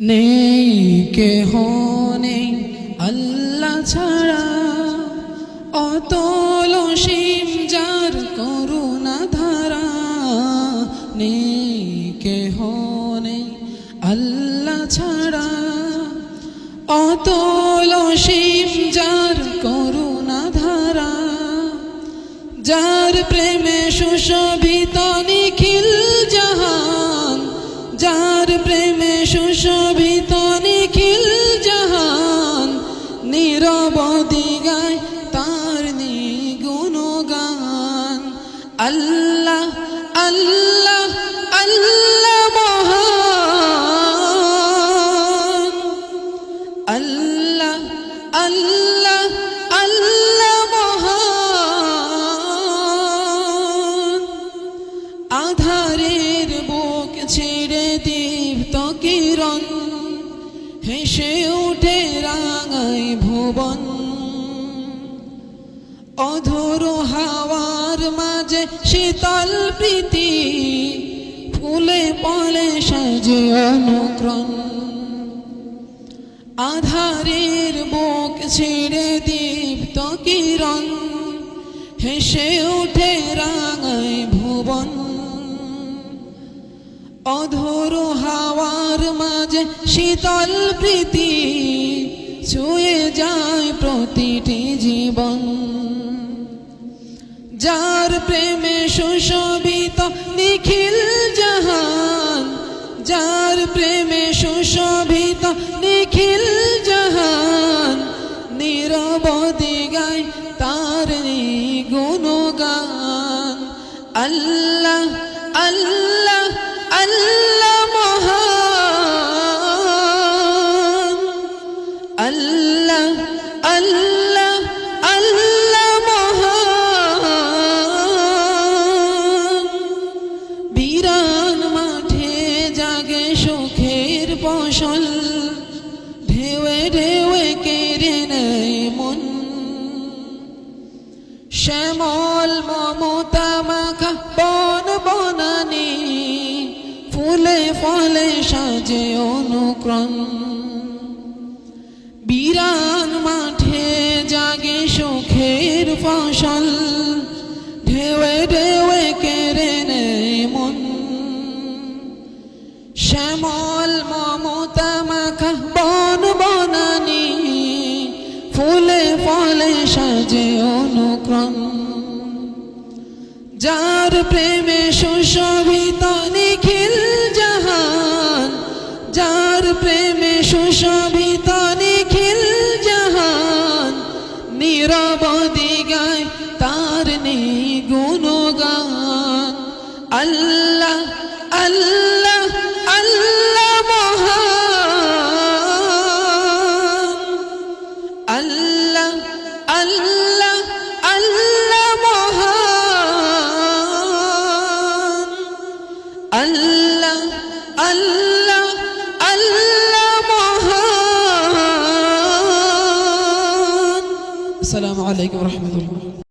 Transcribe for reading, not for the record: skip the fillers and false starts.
নেই কেহ নেই আল্লাহ ছাড়া, অতল অসীম যার করুণা ধারা। নেই কেহ নেই আল্লাহ ছাড়া, অতল অসীম যার করুণা ধারা। যার প্রেমে সুশোভিত নিখিল জাহান, যার প্রেমে সুশোভিত নিখিল জাহান। নীরবদি গায় তার নিগুণ গান। আল্লাহ আল্লাহ আল্লাহ মহান, আল্লাহ আল্লাহ আল্লাহ মহান। আধারের বুক ছেড়ে দীপ্ত কিরণ, হেসে উঠে রাঙায় ভুবন। অধর হাওয়ার মাঝে শীতল প্রীতি, ফুলে ফলে সাজে অনুক্রম। আধারের বুক ছেড়ে দীপ্ত কিরণ, হেসে উঠে রাঙায় ভুবন। অধর হাওয়ার মাঝে শীতল প্রীতি, ছুঁয়ে যায় প্রতিটি জীবন। যার প্রেমে সুশোভিত নিখিল জাহান, যার প্রেমে সুশোভিত নিখিল জাহান। নীরবদি গায় তার নিগুণ গান। আল্লাহ আল্লাহ আল্লাহ মহান, আল্লাহ আল্লাহ আল্লাহ মহান। বিরান মাঠে জাগে সুখের ফসল, ঢেউয়ে ঢেউয়ে কেড়ে নেয় মন। শ্যামল মমতা মাখা বন বনানি, ফুলে ফলে সাজে অনুক্রম। বিরান মাঠে জাগে সুখের ফসল, ঢেউয়ে ঢেউয়ে কেড়ে নেয় মন। শ্যামল মমতা মাখা বন বনানি, ফুলে ফলে সাজে অনুক্রম। যার প্রেমে সুশোভিত নিখিল জাহান, যার প্রেমে সুশোভিত নিখিল জাহান। নীরবদি গায় তার নিগুণ গান। আল্লাহ আল্লাহ আল্লাহ মহান, আল্লাহ আল্লাহ আল্লাহ মহান। আল্লাহ আল্লাহ আল্লাহ মহান। আসসালামু আলাইকুম ওয়া রাহমাতুল্লাহ।